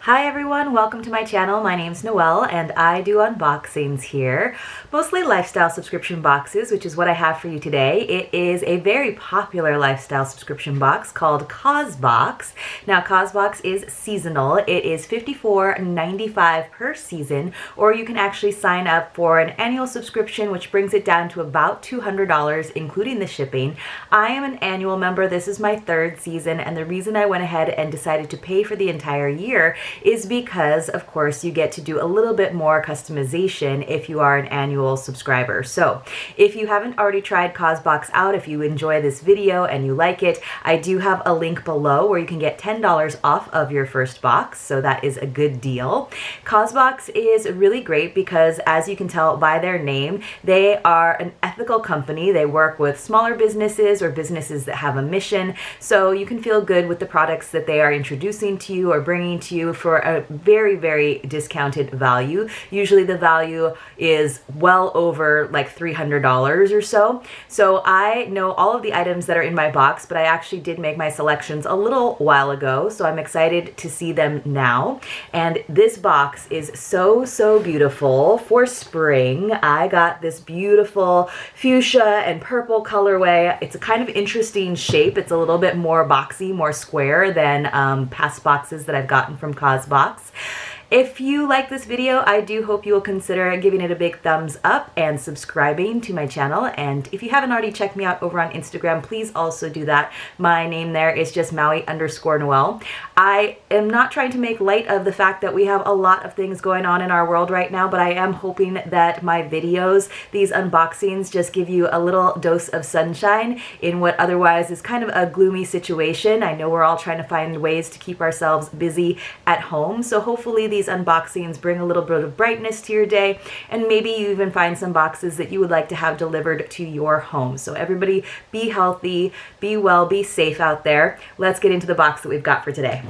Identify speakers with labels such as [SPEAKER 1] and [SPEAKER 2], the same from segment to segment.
[SPEAKER 1] Hi everyone, welcome to my channel. My name's Noelle and I do unboxings here. Mostly lifestyle subscription boxes, which is what I have for you today. It is a very popular lifestyle subscription box called Causebox. Now Causebox is seasonal. It is $54.95 per season, or you can actually sign up for an annual subscription, which brings it down to about $200, including the shipping. I am an annual member. This is my third season, and the reason I went ahead and decided to pay for the entire year is because, of course, you get to do a little bit more customization if you are an annual subscriber. So if you haven't already tried Causebox out, if you enjoy this video and you like it, I do have a link below where you can get $10 off of your first box, so that is a good deal. Causebox is really great because, as you can tell by their name, they are an ethical company. They work with smaller businesses or businesses that have a mission, so you can feel good with the products that they are introducing to you or bringing to you for a very, very discounted value. Usually the value is well over like $300 or so. So I know all of the items that are in my box, but I actually did make my selections a little while ago, so I'm excited to see them now. And this box is so beautiful for spring. I got this beautiful fuchsia and purple colorway. It's a kind of interesting shape. It's a little bit more boxy, more square than past boxes that I've gotten from Causebox. If you like this video, I do hope you will consider giving it a big thumbs up and subscribing to my channel. And if you haven't already checked me out over on Instagram, please also do that. My name there is just Maui_Noelle. I am not trying to make light of the fact that we have a lot of things going on in our world right now, but I am hoping that my videos, these unboxings, just give you a little dose of sunshine in what otherwise is kind of a gloomy situation. I know we're all trying to find ways to keep ourselves busy at home, so hopefully these unboxings bring a little bit of brightness to your day, and maybe you even find some boxes that you would like to have delivered to your home. So everybody be healthy, be well, be safe out there. Let's get into the box that we've got for today.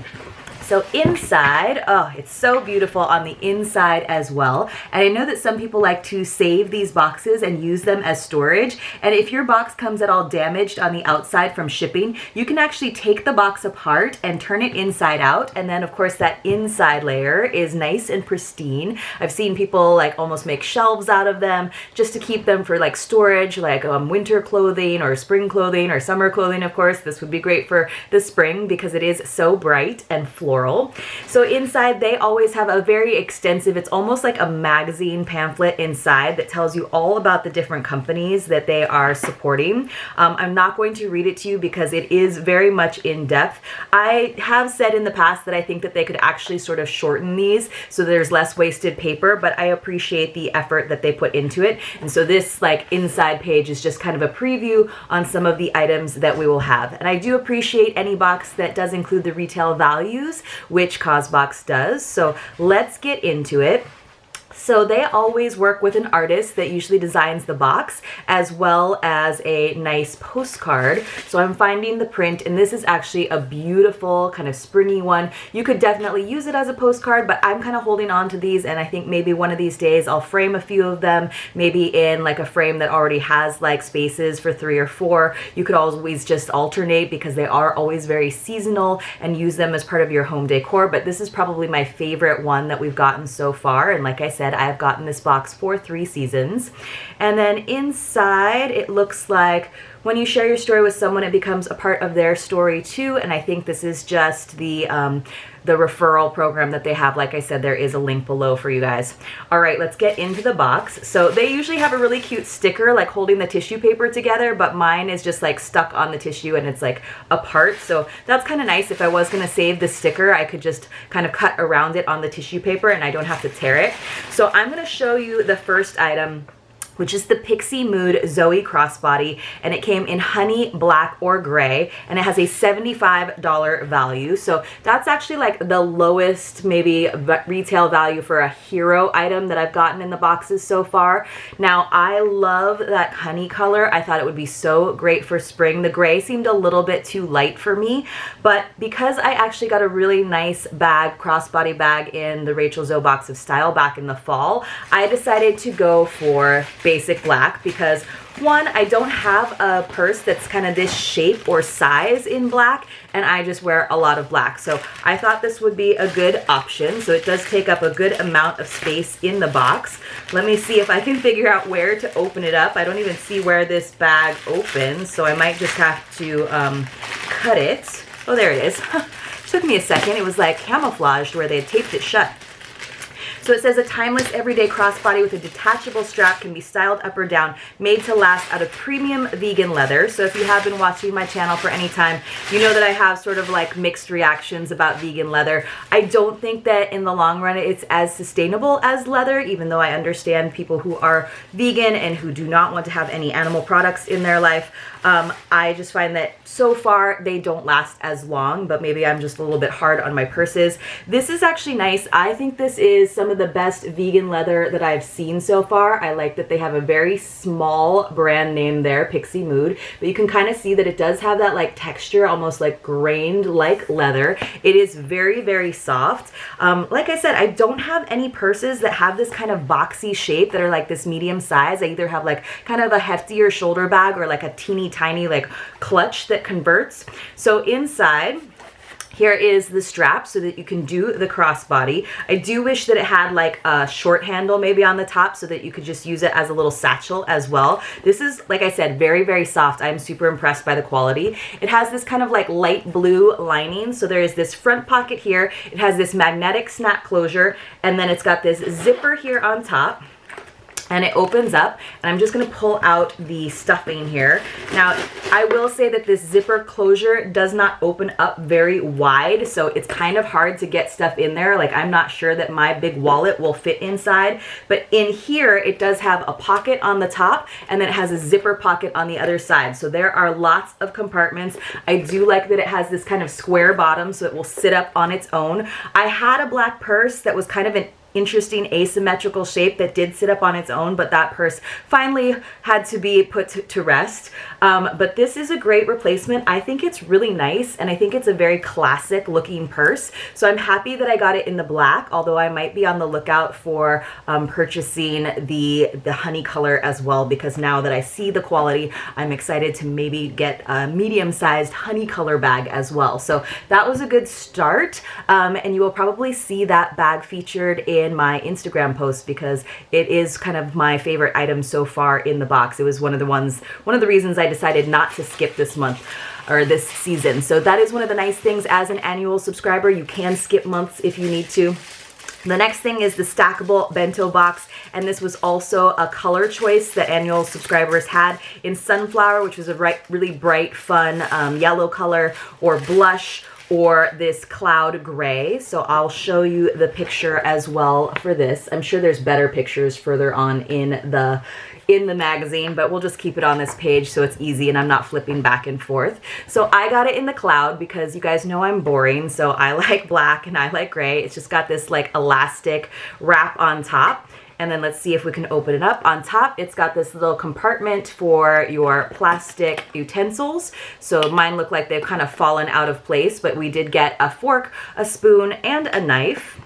[SPEAKER 1] So inside, oh, it's so beautiful on the inside as well. And I know that some people like to save these boxes and use them as storage. And if your box comes at all damaged on the outside from shipping, you can actually take the box apart and turn it inside out. And then of course that inside layer is nice and pristine. I've seen people like almost make shelves out of them just to keep them for like storage, like winter clothing or spring clothing or summer clothing. Of course, this would be great for the spring because it is so bright and floral. So inside they always have a very extensive, it's almost like a magazine pamphlet inside that tells you all about the different companies that they are supporting. I'm not going to read it to you because it is very much in depth. I have said in the past that I think that they could actually sort of shorten these so there's less wasted paper, but I appreciate the effort that they put into it. And so this like inside page is just kind of a preview on some of the items that we will have. And I do appreciate any box that does include the retail values, which Causebox does. So let's get into it. So they always work with an artist that usually designs the box as well as a nice postcard. So I'm finding the print, and this is actually a beautiful kind of springy one. You could definitely use it as a postcard, but I'm kind of holding on to these, and I think maybe one of these days I'll frame a few of them, maybe in like a frame that already has like spaces for 3 or 4. You could always just alternate because they are always very seasonal and use them as part of your home decor. But this is probably my favorite one that we've gotten so far, and like I said, I have gotten this box for 3 seasons. And then inside it looks like when you share your story with someone, it becomes a part of their story too. And I think this is just the referral program that they have. Like I said, there is a link below for you guys. All right, let's get into the box. So they usually have a really cute sticker like holding the tissue paper together, but mine is just like stuck on the tissue and it's like apart. So that's kind of nice. If I was going to save the sticker, I could just kind of cut around it on the tissue paper and I don't have to tear it. So I'm going to show you the first item, which is the Pixi Mood Zoe crossbody, and it came in honey, black, or gray, and it has a $75 value. So that's actually like the lowest maybe retail value for a hero item that I've gotten in the boxes so far. Now I love that honey color. I thought it would be so great for spring. The gray seemed a little bit too light for me, but because I actually got a really nice bag, crossbody bag in the Rachel Zoe Box of Style back in the fall, I decided to go for basic black because one, I don't have a purse that's kind of this shape or size in black, and I just wear a lot of black. So I thought this would be a good option. So it does take up a good amount of space in the box. Let me see if I can figure out where to open it up. I don't even see where this bag opens, so I might just have to cut it. Oh, there it is. Took me a second. It was like camouflaged where they had taped it shut. So it says a timeless everyday crossbody with a detachable strap can be styled up or down, made to last out of premium vegan leather. So if you have been watching my channel for any time, you know that I have sort of like mixed reactions about vegan leather. I don't think that in the long run it's as sustainable as leather, even though I understand people who are vegan and who do not want to have any animal products in their life. I just find that so far they don't last as long, but maybe I'm just a little bit hard on my purses. This is actually nice. I think this is some of the best vegan leather that I've seen so far. I like that they have a very small brand name there, Pixi Mood, but you can kind of see that it does have that like texture, almost like grained like leather. It is very, very soft. Like I said, I don't have any purses that have this kind of boxy shape that are like this medium size. I either have like kind of a heftier shoulder bag or like a teeny tiny like clutch that converts. So inside, here is the strap so that you can do the crossbody. I do wish that it had like a short handle maybe on the top so that you could just use it as a little satchel as well. This is, like I said, very, very soft. I'm super impressed by the quality. It has this kind of like light blue lining. So there is this front pocket here. It has this magnetic snap closure, and then it's got this zipper here on top. And it opens up, and I'm just gonna pull out the stuffing here. Now, I will say that this zipper closure does not open up very wide, so it's kind of hard to get stuff in there. Like, I'm not sure that my big wallet will fit inside, but in here, it does have a pocket on the top, and then it has a zipper pocket on the other side. So there are lots of compartments. I do like that it has this kind of square bottom, so it will sit up on its own. I had a black purse that was kind of an interesting asymmetrical shape that did sit up on its own, but that purse finally had to be put to rest. But this is a great replacement. I think it's really nice, and I think it's a very classic looking purse. So I'm happy that I got it in the black, although I might be on the lookout for purchasing the honey color as well, because now that I see the quality, I'm excited to maybe get a medium-sized honey color bag as well. So that was a good start, and you will probably see that bag featured in my Instagram post because it is kind of my favorite item so far in the box. It was one of the reasons I decided not to skip this month or this season. So that is one of the nice things as an annual subscriber. You can skip months if you need to. The next thing is the Stackable Bento box, and this was also a color choice that annual subscribers had in Sunflower, which was a really bright, fun yellow color, or blush, or this cloud gray. So I'll show you the picture as well for this. I'm sure there's better pictures further on in the magazine, but we'll just keep it on this page so it's easy and I'm not flipping back and forth. So I got it in the cloud because you guys know I'm boring, so I like black and I like gray. It's just got this like elastic wrap on top. And then let's see if we can open it up. On top, it's got this little compartment for your plastic utensils. So mine look like they've kind of fallen out of place, but we did get a fork, a spoon, and a knife.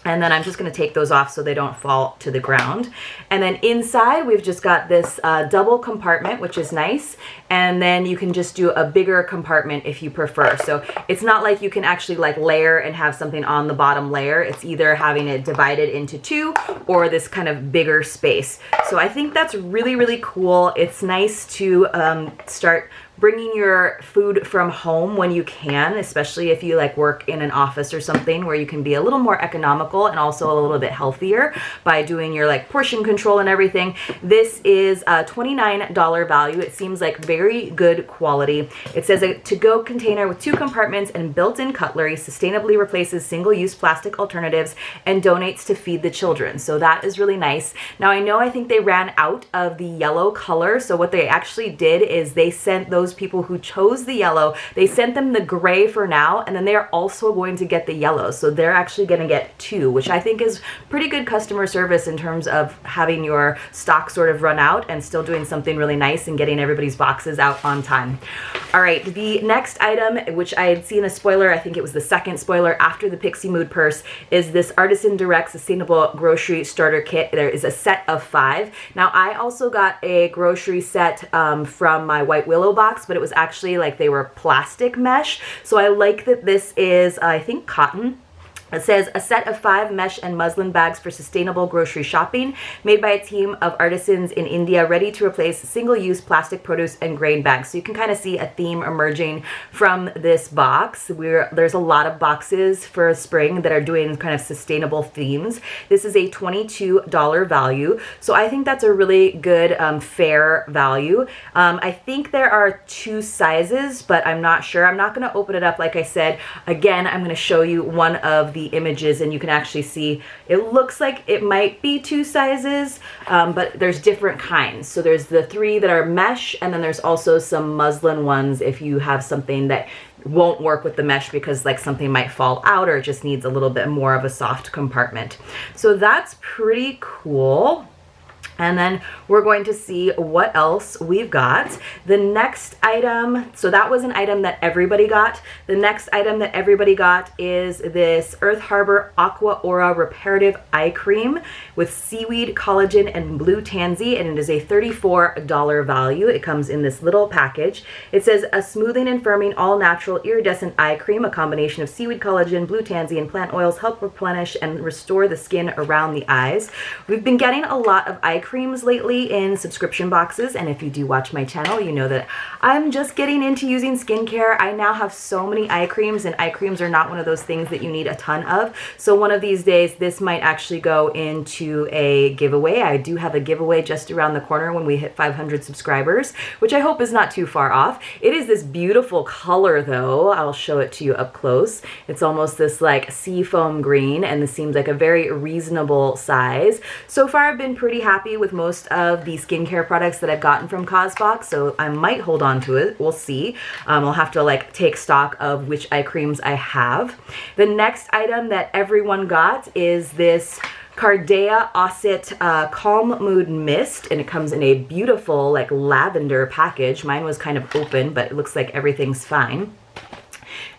[SPEAKER 1] And then I'm just going to take those off so they don't fall to the ground. And then inside, we've just got this double compartment, which is nice. And then you can just do a bigger compartment if you prefer. So it's not like you can actually like layer and have something on the bottom layer. It's either having it divided into two or this kind of bigger space. So I think that's really, really cool. It's nice to start bringing your food from home when you can, especially if you like work in an office or something where you can be a little more economical and also a little bit healthier by doing your like portion control and everything. This is a $29 value. It seems like very good quality. It says a to-go container with 2 compartments and built-in cutlery, sustainably replaces single-use plastic alternatives and donates to Feed the Children. So that is really nice. Now I think they ran out of the yellow color, so what they actually did is they sent those those people who chose the yellow. They sent them the gray for now, and then they are also going to get the yellow. So they're actually going to get 2, which I think is pretty good customer service in terms of having your stock sort of run out and still doing something really nice and getting everybody's boxes out on time. All right, the next item, which I had seen a spoiler, I think it was the second spoiler after the Pixi Mood purse, is this Artisan Direct Sustainable Grocery Starter Kit. There is a set of 5. Now, I also got a grocery set from my White Willow box, but it was actually like they were plastic mesh. So I like that this is, I think, cotton. It says a set of 5 mesh and muslin bags for sustainable grocery shopping, made by a team of artisans in India, ready to replace single-use plastic produce and grain bags. So you can kind of see a theme emerging from this box. There's a lot of boxes for spring that are doing kind of sustainable themes. This is a $22 value. So I think that's a really good, fair value. I think there are 2 sizes, but I'm not sure. I'm not going to open it up. Like I said, again, I'm going to show you one of the images, and you can actually see it looks like it might be 2 sizes, but there's different kinds. So there's the 3 that are mesh, and then there's also some muslin ones if you have something that won't work with the mesh because like something might fall out or it just needs a little bit more of a soft compartment. So that's pretty cool. And then we're going to see what else we've got. The next item, so that was an item that everybody got. The next item that everybody got is this Earth Harbor Aqua Aura Reparative Eye Cream with seaweed, collagen, and blue tansy, and it is a $34 value. It comes in this little package. It says a smoothing and firming all-natural iridescent eye cream. A combination of seaweed, collagen, blue tansy, and plant oils help replenish and restore the skin around the eyes. We've been getting a lot of eye creams lately in subscription boxes, and if you do watch my channel, you know that I'm just getting into using skincare. I now have so many eye creams, and eye creams are not one of those things that you need a ton of. So one of these days, this might actually go into a giveaway. I do have a giveaway just around the corner when we hit 500 subscribers, which I hope is not too far off. It is this beautiful color though. I'll show it to you up close. It's almost this like sea foam green, and this seems like a very reasonable size. So far, I've been pretty happy with most of the skincare products that I've gotten from Causebox, so I might hold on to it. We'll see. I'll have to like take stock of which eye creams I have. The next item that everyone got is this Daya Assets Calm Mood Mist, and it comes in a beautiful like lavender package. Mine was kind of open, but it looks like everything's fine.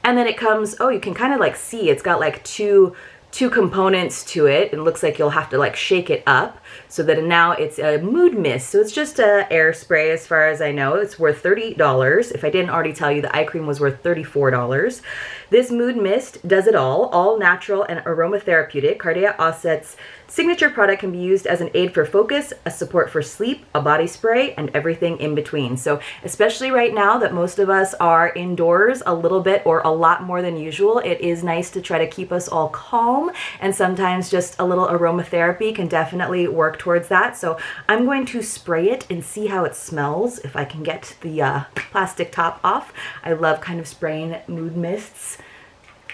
[SPEAKER 1] And then it comes, oh, you can kind of like see it's got like two components to it. It looks like you'll have to like shake it up so that now it's a mood mist. So it's just a air spray as far as I know. It's worth $30. If I didn't already tell you, the eye cream was worth $34. This mood mist does it all natural and aromatherapeutic. Daya Assets signature product can be used as an aid for focus, a support for sleep, a body spray, and everything in between. So especially right now that most of us are indoors a little bit or a lot more than usual, it is nice to try to keep us all calm, and sometimes just a little aromatherapy can definitely work towards that. So I'm going to spray it and see how it smells if I can get the plastic top off. I love kind of spraying mood mists.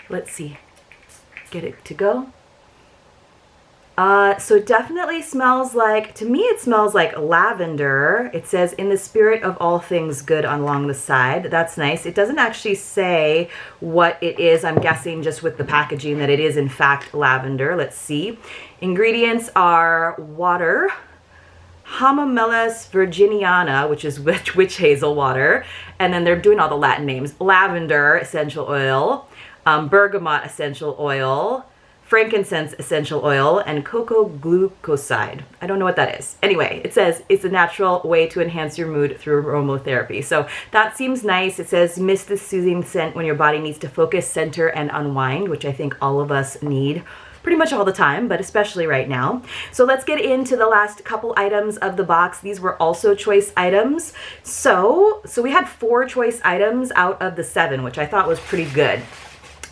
[SPEAKER 1] Let's see, get it to go. So it definitely smells like, to me it smells like lavender. It says in the spirit of all things good along the side. That's nice. It doesn't actually say what it is. I'm guessing just with the packaging that it is in fact lavender. Let's see. Ingredients are water, Hinoel virginiana, which is witch hazel water, and then they're doing all the Latin names. Lavender essential oil, bergamot essential oil, frankincense essential oil, and cocoa glucoside. I don't know what that is. Anyway, it says it's a natural way to enhance your mood through aromatherapy. So that seems nice. It says mist this soothing scent when your body needs to focus, center, and unwind, which I think all of us need pretty much all the time, but especially right now. So let's get into the last couple items of the box. These were also choice items. So we had 4 choice items out of the 7, which I thought was pretty good.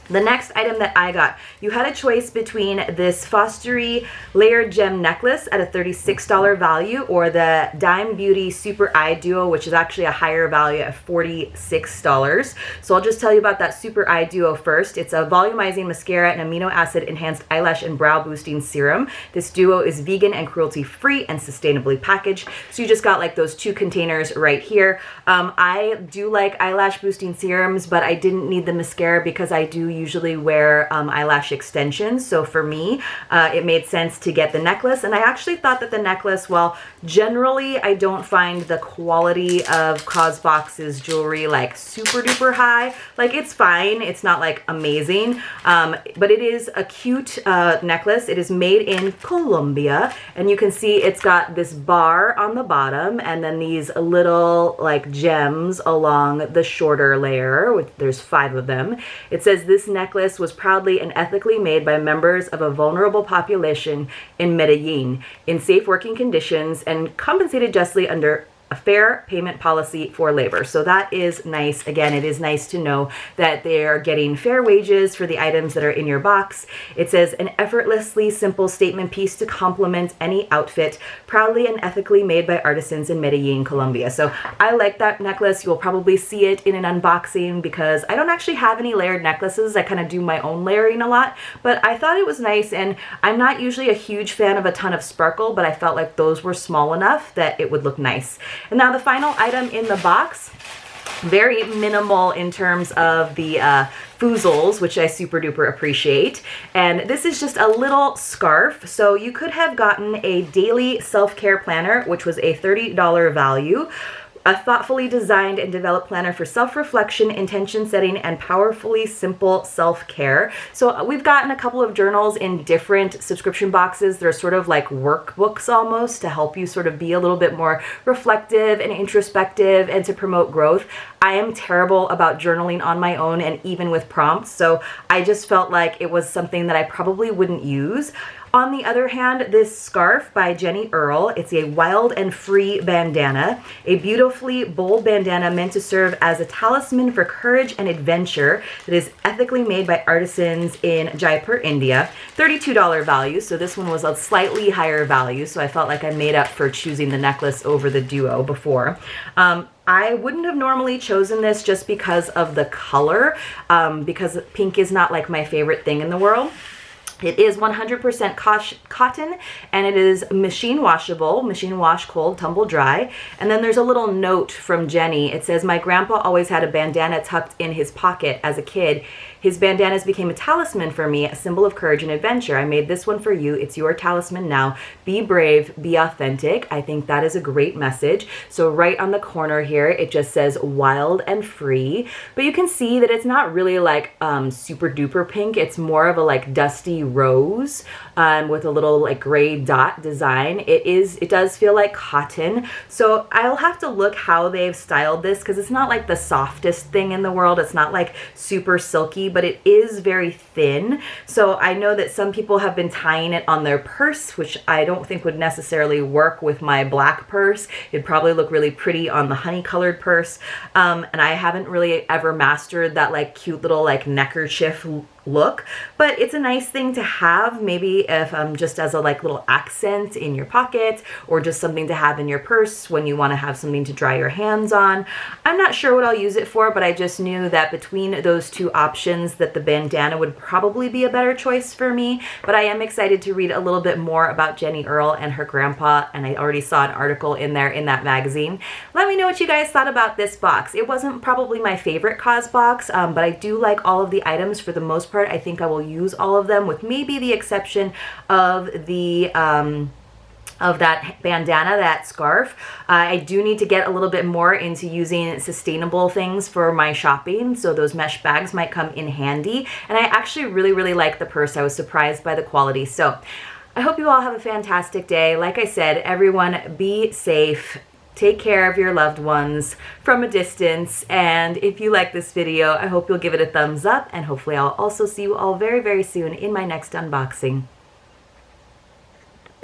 [SPEAKER 1] The next item that I got, you had a choice between this Fostery layered gem necklace at a $36 value or the Dime Beauty Super Eye Duo, which is actually a higher value at $46. So I'll just tell you about that Super Eye Duo first. It's a volumizing mascara and amino acid enhanced eyelash and brow boosting serum. This duo is vegan and cruelty free and sustainably packaged. So you just got like those 2 containers right here. I do like eyelash boosting serums, but I didn't need the mascara because I do usually wear eyelash extensions. So for me, it made sense to get the necklace. And I actually thought that the necklace, well, generally I don't find the quality of Causebox's jewelry like super duper high. Like it's fine. It's not like amazing. But it is a cute necklace. It is made in Colombia. And you can see it's got this bar on the bottom and then these little like gems along the shorter layer. There's 5 of them. It says this necklace was proudly and ethically made by members of a vulnerable population in Medellin in safe working conditions and compensated justly under a fair payment policy for labor. So that is nice. Again, it is nice to know that they're getting fair wages for the items that are in your box. It says an effortlessly simple statement piece to complement any outfit, proudly and ethically made by artisans in Medellin, Colombia. So I like that necklace. You'll probably see it in an unboxing because I don't actually have any layered necklaces. I kind of do my own layering a lot, but I thought it was nice. And I'm not usually a huge fan of a ton of sparkle, but I felt like those were small enough that it would look nice. And now the final item in the box, very minimal in terms of the foozles, which I super duper appreciate. And this is just a little scarf. So you could have gotten a daily self-care planner, which was a $30 value. A thoughtfully designed and developed planner for self-reflection, intention setting, and powerfully simple self-care. So we've gotten a couple of journals in different subscription boxes. They're sort of like workbooks almost to help you sort of be a little bit more reflective and introspective and to promote growth. I am terrible about journaling on my own and even with prompts. So I just felt like it was something that I probably wouldn't use. On the other hand, this scarf by Earl, it's a wild and free bandana, a beautifully bold bandana meant to serve as a talisman for courage and adventure that is ethically made by artisans in Jaipur, India. $32 value, so this one was a slightly higher value, so I felt like I made up for choosing the necklace over the duo before. I wouldn't have normally chosen this just because of the color, because pink is not like my favorite thing in the world. It is 100% cotton and it is machine washable, machine wash cold, tumble dry. And then there's a little note from Jenny. It says, my grandpa always had a bandana tucked in his pocket as a kid. His bandanas became a talisman for me, a symbol of courage and adventure. I made this one for you. It's your talisman now. Be brave, be authentic. I think that is a great message. So right on the corner here, it just says wild and free. But you can see that it's not really like super duper pink. It's more of a like dusty rose with a little like gray dot design. It does feel like cotton. So I'll have to look how they've styled this because it's not like the softest thing in the world. It's not like super silky, but it is very thin. So I know that some people have been tying it on their purse, which I don't think would necessarily work with my black purse. It'd probably look really pretty on the honey colored purse. And I haven't really ever mastered that like cute little like neckerchief look, but it's a nice thing to have, maybe if just as a like little accent in your pocket or just something to have in your purse when you want to have something to dry your hands on. I'm not sure what I'll use it for, but I just knew that between those two options that the bandana would probably be a better choice for me. But I am excited to read a little bit more about Earl and her grandpa, and I already saw an article in there in that magazine. Let me know what you guys thought about this box. It wasn't probably my favorite Causebox, but I do like all of the items for the most part. I think I will use all of them with maybe the exception of the of that bandana, that scarf. I do need to get a little bit more into using sustainable things for my shopping, so those mesh bags might come in handy. And I actually really like the purse. I was surprised by the quality. So I hope you all have a fantastic day. Like I said, everyone be safe. Take care of your loved ones from a distance. And if you like this video, I hope you'll give it a thumbs up, and hopefully I'll also see you all very soon in my next unboxing.